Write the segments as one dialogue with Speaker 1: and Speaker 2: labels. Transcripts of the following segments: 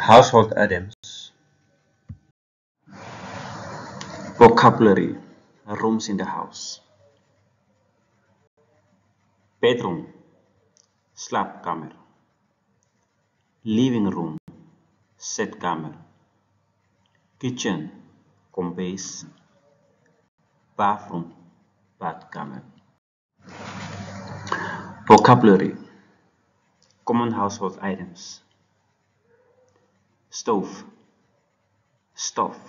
Speaker 1: Household items. Vocabulary. Rooms in the house. Bedroom. Slaapkamer. Living room. Zitkamer. Kitchen. Kombuis. Bathroom. Badkamer. Vocabulary. Common household items. Stove. Stove.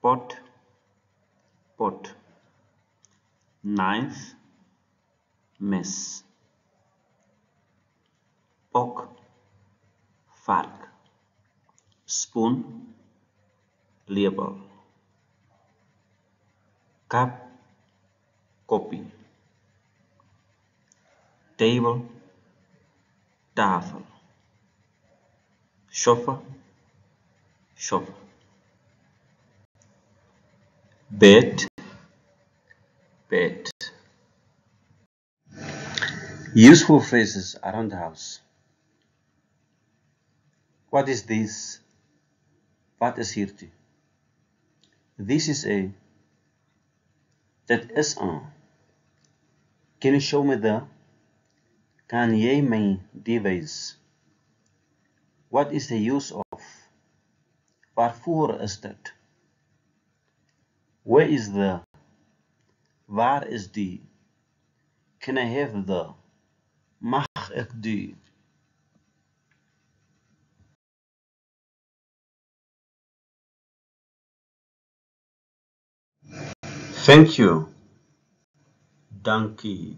Speaker 1: Pot. Pot. Knife. Mes. Pok. Vark. Spoon. Lepel. Cup. Koppie. Table. Tafel. Sofa. Sofa. Bed. Bed. Useful phrases around the house. What is this? Wat is hierdie? This is a. Dit is aan. Can you show me the? Kan jy my die wys? What is the use of? Waarvoor is dit? Where is the? Waar is die? Can I have the? Mag ek die? Thank you. Dankie.